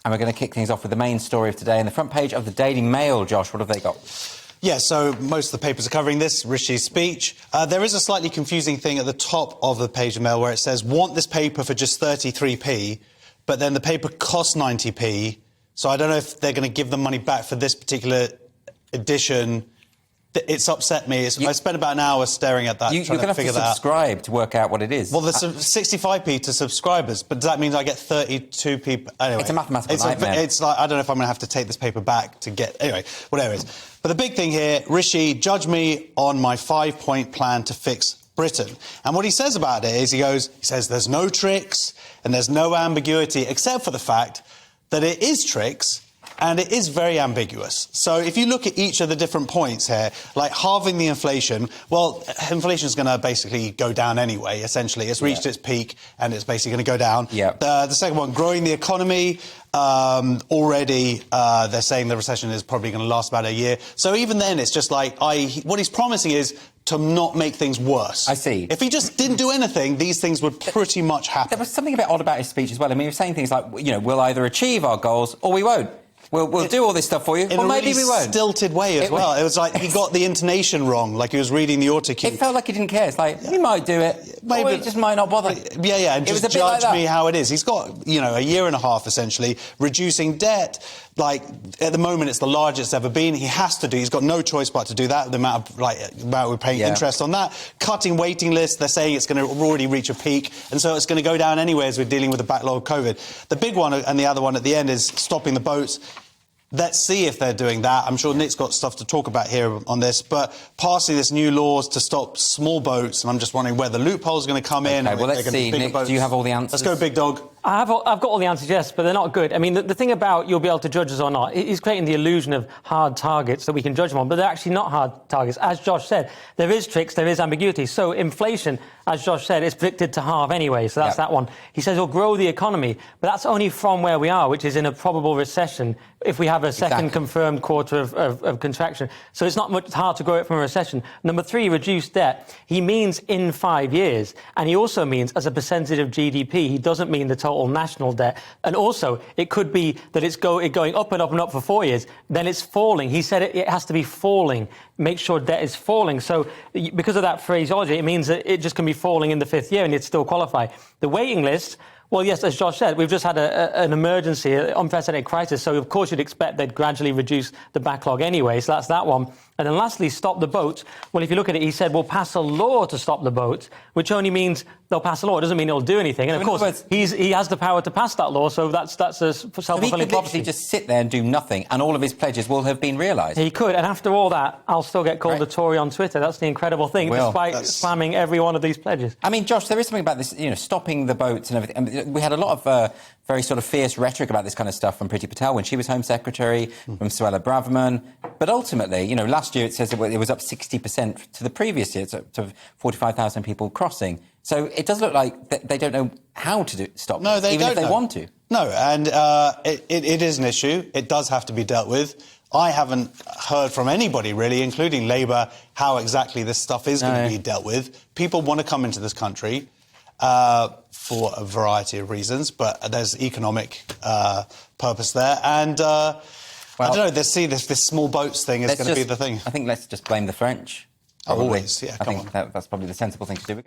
And we're going to kick things off with the main story of today. And the front page of the Daily Mail, Josh, what have they got? Yeah, so most of the papers are covering this, Rishi's speech. There is a slightly confusing thing at the top of the page of Mail where it says, want this paper for just 33p, but then the paper costs 90p. So I don't know if they're going to give them money back for this particular edition. It's upset me. I spent about an hour staring at that, trying to figure that out. You're going to have to subscribe to work out what it is. Well, there's 65p to subscribers, but does that mean I get 32p? Anyway, it's a mathematical nightmare. It's like, I don't know if I'm going to have to take this paper back to get... Anyway, whatever it is. But the big thing here, Rishi, judge me on my 5-point plan to fix Britain. And what he says about it is, he says there's no tricks and there's no ambiguity, except for the fact that it is tricks and it is very ambiguous. So if you look at each of the different points here, like halving the inflation, well, inflation is going to basically go down anyway, essentially. It's reached its peak and it's basically going to go down. The second one, growing the economy. Already they're saying the recession is probably going to last about a year. So even then, it's just like, what he's promising is to not make things worse. I see. If he just didn't do anything, these things would pretty much happen. There was something a bit odd about his speech as well. I mean, he was saying things like, you know, we'll either achieve our goals or we won't. We'll do all this stuff for you, or maybe we won't. In a stilted way as well. It was like he got the intonation wrong, like he was reading the autocue. It felt like he didn't care. It's like, he might do it, maybe he just might not bother. Yeah, and just judge me how it is. He's got, you know, a year and a half, essentially, reducing debt. Like, at the moment, it's the largest it's ever been. He has to do, he's got no choice but to do that, the amount we're paying interest on that. Cutting waiting lists, they're saying it's going to already reach a peak, and so it's going to go down anyway as we're dealing with the backlog of COVID. The big one, and the other one at the end, is stopping the boats. Let's see if they're doing that. I'm sure Nick's got stuff to talk about here on this, but passing this new laws to stop small boats, and I'm just wondering where the loophole's going to come in. Well, let's see. Nick, do you have all the answers? Let's go, big dog. I've got all the answers, yes, but they're not good. I mean, the thing about you'll be able to judge us or not, he's creating the illusion of hard targets that we can judge them on, but they're actually not hard targets. As Josh said, there is tricks, there is ambiguity. So inflation, as Josh said, is predicted to halve anyway, so that's that one. He says he'll grow the economy, but that's only from where we are, which is in a probable recession, if we have a second confirmed quarter of contraction. So it's not much hard to grow it from a recession. Number 3, reduce debt. He means in 5 years, and he also means as a percentage of GDP. He doesn't mean the total national debt. And also, it could be that it's going up and up and up for 4 years, then it's falling. He said it has to be falling. Make sure debt is falling. So because of that phraseology, it means that it just can be falling in the 5th year and it'd still qualify. The waiting list, well, yes, as Josh said, we've just had an emergency, an unprecedented crisis, so of course you'd expect they'd gradually reduce the backlog anyway, so that's that one. And then lastly, stop the boats. Well, if you look at it, he said we'll pass a law to stop the boats, which only means they'll pass a law. It doesn't mean it'll do anything. And of course, he has the power to pass that law, so that's a self-fulfilling prophecy. He could literally just sit there and do nothing, and all of his pledges will have been realised. He could, and after all that, I'll still get called a Tory on Twitter. That's the incredible thing, despite slamming every one of these pledges. I mean, Josh, there is something about this, you know, stopping the boats and everything. I mean, we had a lot of very sort of fierce rhetoric about this kind of stuff from Priti Patel when she was Home Secretary, from Suella Braverman. But ultimately, you know, last year it says it was up 60% to the previous year, to 45,000 people crossing. So it does look like they don't know how to stop this, even if they want to. No, and it is an issue. It does have to be dealt with. I haven't heard from anybody, really, including Labour, how exactly this stuff is going to be dealt with. People want to come into this country for a variety of reasons, but there's economic purpose there. And I don't know, this small boats thing is going to be the thing. I think let's just blame the French. Always, yeah, I think that's probably the sensible thing to do.